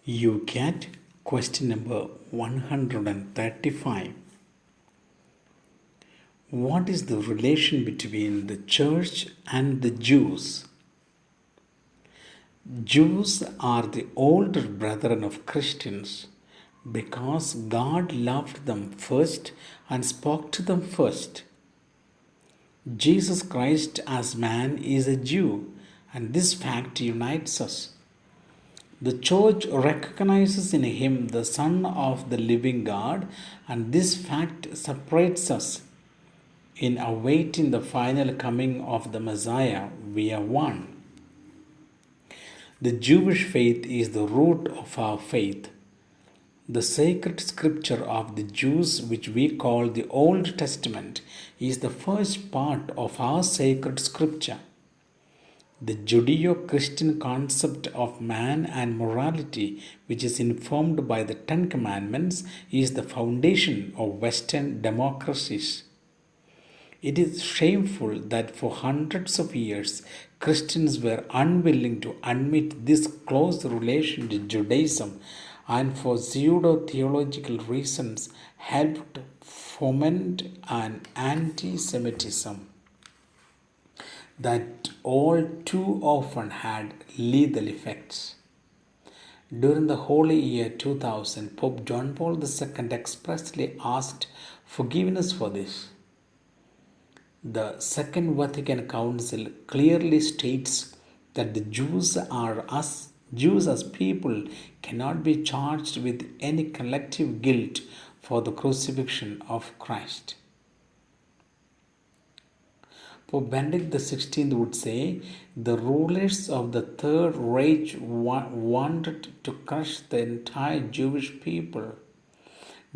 Youcat, question number 135. What is the relation between the church and the Jews? Jews are the older brethren of Christians because God loved them first and spoke to them first. Jesus Christ as man is a Jew, and this fact unites us. The church recognizes in him the Son of the living God, and this fact separates us. In awaiting the final coming of the Messiah, we are one. The Jewish faith is the root of our faith. The sacred scripture of the Jews, which we call the Old Testament, is the first part of our sacred scripture. The Judeo-Christian concept of man and morality, which is informed by the Ten Commandments, is the foundation of Western democracies. It is shameful that for hundreds of years Christians were unwilling to admit this close relation to Judaism and for pseudo-theological reasons helped foment an anti-Semitism that all too often had lethal effects. During the Holy Year 2000, Pope John Paul II expressly asked forgiveness for this. The Second Vatican Council clearly states that the Jews as people cannot be charged with any collective guilt for the crucifixion of Christ. Pope Benedict XVI would say the rulers of the Third Reich wanted to crush the entire Jewish people.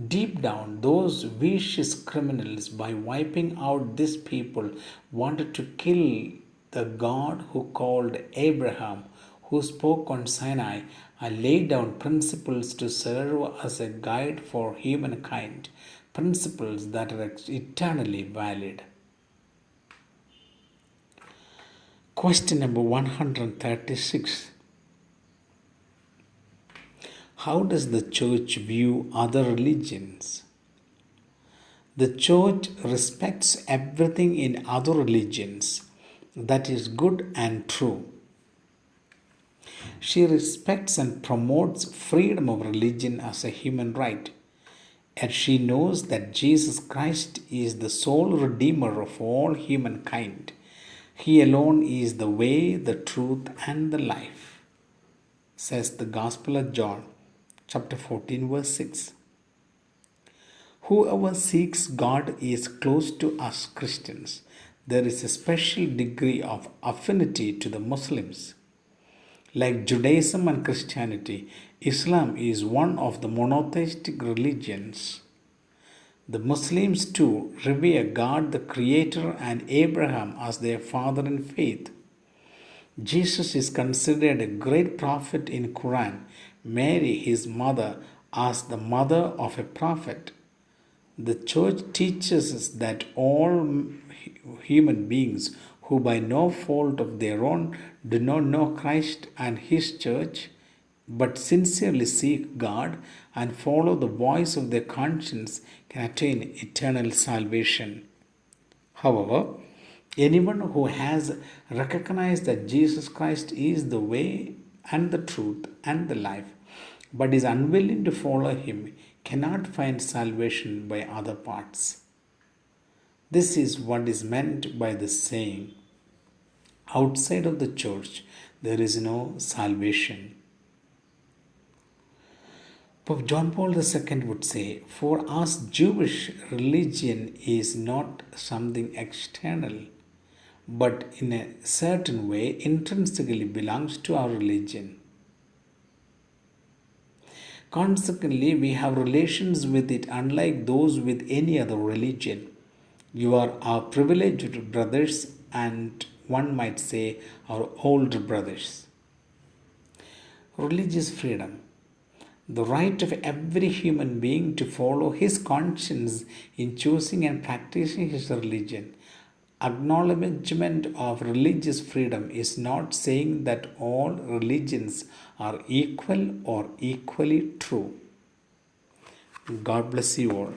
Deep down, those vicious criminals, by wiping out this people, wanted to kill the God who called Abraham, who spoke on Sinai, and laid down principles to serve as a guide for humankind, principles that are eternally valid. Question number 136. How does the church view other religions? The church respects everything in other religions that is good and true. She respects and promotes freedom of religion as a human right. Yet she knows that Jesus Christ is the sole Redeemer of all humankind. He alone is the way, the truth, and the life, says the Gospel of John, chapter 14, verse 6. Whoever seeks God is close to us Christians. There is a special degree of affinity to the Muslims. Like Judaism and Christianity, Islam is one of the monotheistic religions. The Muslims too revere God the Creator and Abraham as their father in faith. Jesus is considered a great prophet in Quran. Mary, his mother, as the mother of a prophet. The church teaches us that all human beings who by no fault of their own do not know Christ and his church, but sincerely seek God and follow the voice of their conscience can attain eternal salvation. However, anyone who has recognized that Jesus Christ is the way and the truth and the life, but is unwilling to follow him, cannot find salvation by other paths. This is what is meant by the saying, outside of the church there is no salvation. Pope John Paul II would say, for us Jewish religion is not something external, but in a certain way intrinsically belongs to our religion. Consequently, we have relations with it unlike those with any other religion. You are our privileged brothers, and one might say our older brothers. Religious freedom. The right of every human being to follow his conscience in choosing and practicing his religion. Acknowledgement of religious freedom is not saying that all religions are equal or equally true. God bless you all.